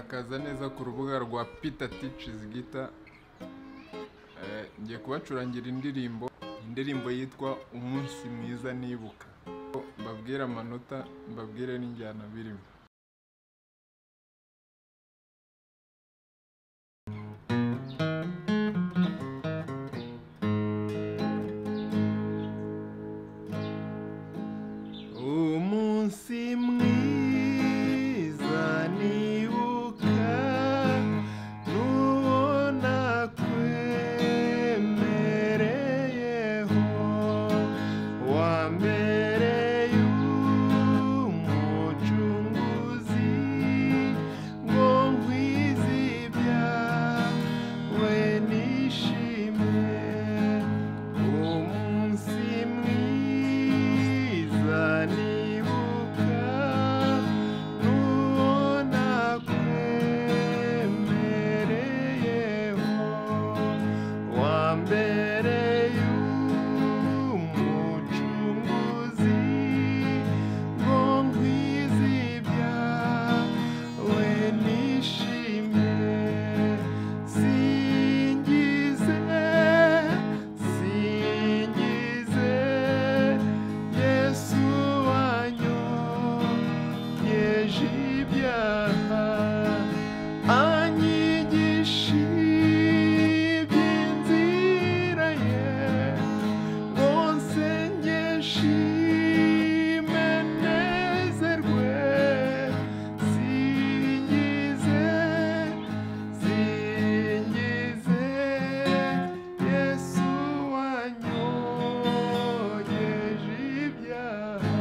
murakaza neza ku rubuga rwa Peter Teaches Guitar. Ngiye kubacurangira indirimbo yitwa Umunsi Mwiza Nibuka. Mbabwire amanota, mbabwire n'injyana birimo. Umunsi mwiza nibuka, nubona kwemereyeho wambereye umucunguzi, ngo nkwize ibyawe nishime. Umunsi mwiza nibuka, nubona kwemereyeho wambereye umucunguzi, ngo nkwize ibyawe nishime. Singize Yesu wanyogeje ibyaha, anyigisha iby'inzira ye, ngo nsengeshe imenezerwe. Singize Yesu wanyogeje ibyaha.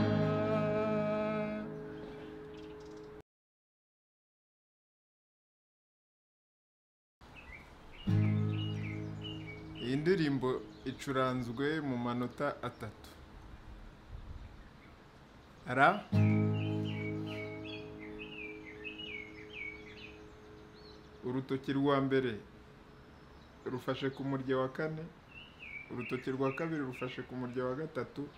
Iyi ndirimbo icuranzwe mu manota atatu. Ra, urutoki rwa mbere rufashe ku murya wa kane, urutoki rwa kabiri rufashe ku murya wa gatatu,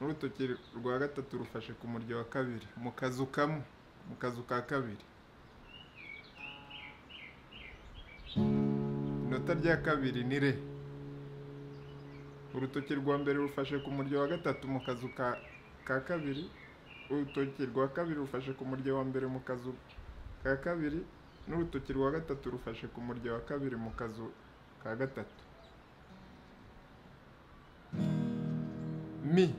n'urutoki rwa gatatu rufashe ku murya wa kabiri mu kazu kamwe, mu kazu ka kabiri. Inota rya kabiri ni re. Urutoki rwa mbere rufashe ku murya wa gatatu mu kazu ka kabiri, urutoki rwa kabiri rufashe ku murya wa mbere mu kazu ka kabiri, n'urutoki rwa gatatu rufashe ku murya wa kabiri mu kazu ka gatatu. Mi.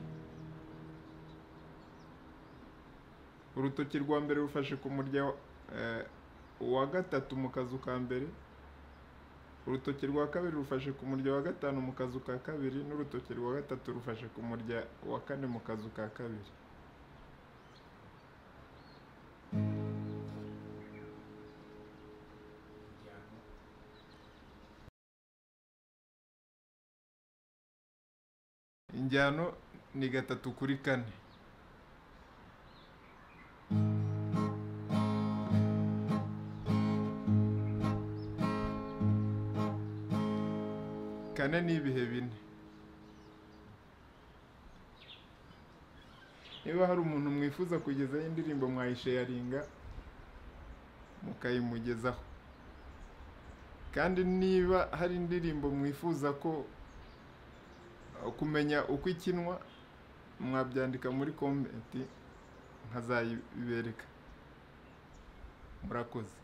Urutoki rwa mbere rufashe ku murya wa gatatu mu kazu ka mbere, urutoki rwa kabiri rufashe ku murya wa gatanu mu kazu ka kabiri, n'urutoki rwa gatatu rufashe ku murya wa kane mu kazu ka kabiri. Injyano ni 3/4. Kane ni ibihe bine. Niba hari umuntu mwifuza kugezaho indirimbo, mwayisharinga mukayimugezaho. Kandi niba hari indirimbo mwifuza ko kumenya uko ikinwa, mwabyandika muri komenti nkazayibereka. Murakoze.